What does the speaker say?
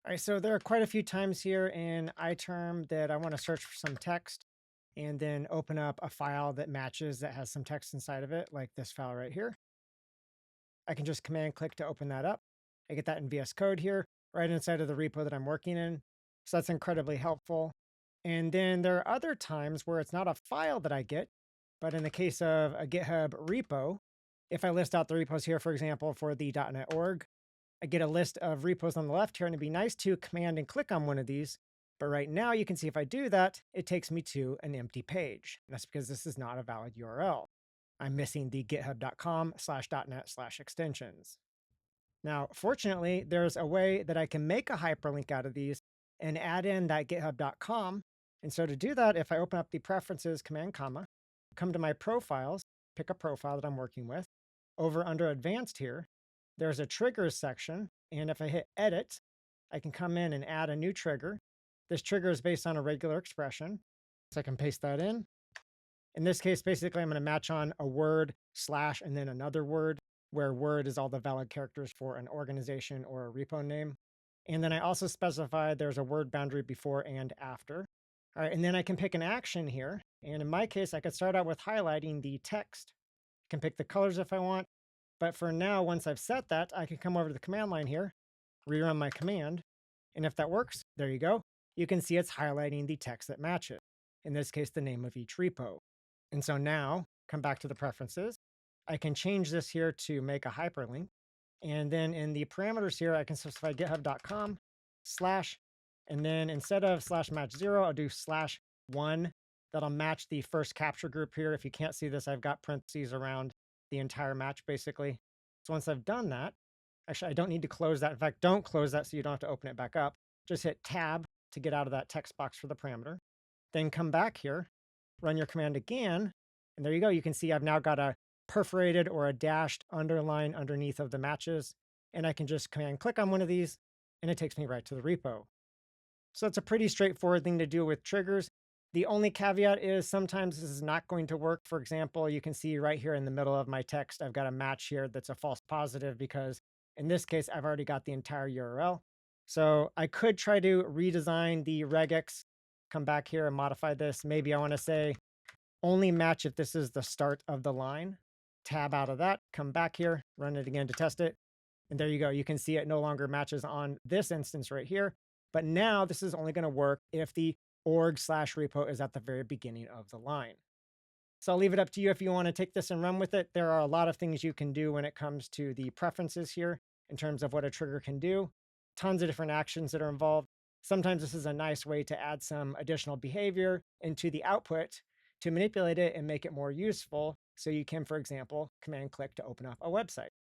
All right, so there are quite a few times here in iTerm that I want to search for some text and then open up a file that matches that has some text inside of it, like this file right here. I can just command click to open that up. I get that in VS Code here, right inside of the repo that I'm working in. So that's incredibly helpful. And then there are other times where it's not a file that I get, but in the case of a GitHub repo, if I list out the repos here, for example, for the .NET org, I get a list of repos on the left here, and it'd be nice to command and click on one of these. But right now you can see if I do that, it takes me to an empty page. And that's because this is not a valid URL. I'm missing the github.com/.net/extensions. Now, fortunately, there's a way that I can make a hyperlink out of these and add in that github.com. And so to do that, if I open up the preferences command comma, come to my profiles, pick a profile that I'm working with. Over under advanced here, there's a triggers section. And if I hit edit, I can come in and add a new trigger. This trigger is based on a regular expression. So I can paste that in. In this case, basically, I'm going to match on a word slash and then another word, where word is all the valid characters for an organization or a repo name. And then I also specify there's a word boundary before and after. All right, and then I can pick an action here. And in my case, I could start out with highlighting the text. I can pick the colors if I want. But for now, once I've set that, I can come over to the command line here, rerun my command. And if that works, there you go. You can see it's highlighting the text that matches. In this case, the name of each repo. And so now, come back to the preferences. I can change this here to make a hyperlink. And then in the parameters here, I can specify github.com slash, and then instead of slash match 0, I'll do slash 1. That'll match the first capture group here. If you can't see this, I've got parentheses around the entire match, basically. So once I've done that, actually, I don't need to close that. In fact, don't close that so you don't have to open it back up. Just hit Tab to get out of that text box for the parameter. Then come back here, run your command again, and there you go. You can see I've now got a perforated or a dashed underline underneath of the matches, and I can just command click on one of these, and it takes me right to the repo. So it's a pretty straightforward thing to do with triggers. The only caveat is sometimes this is not going to work. For example, you can see right here in the middle of my text, I've got a match here that's a false positive because in this case, I've already got the entire URL. So I could try to redesign the regex, come back here and modify this. Maybe I want to say only match if this is the start of the line. Tab out of that, come back here, run it again to test it. And there you go. You can see it no longer matches on this instance right here. But now this is only going to work if the org/repo is at the very beginning of the line. So I'll leave it up to you if you want to take this and run with it. There are a lot of things you can do when it comes to the preferences here in terms of what a trigger can do. Tons of different actions that are involved. Sometimes this is a nice way to add some additional behavior into the output to manipulate it and make it more useful. So you can, for example, command click to open up a website.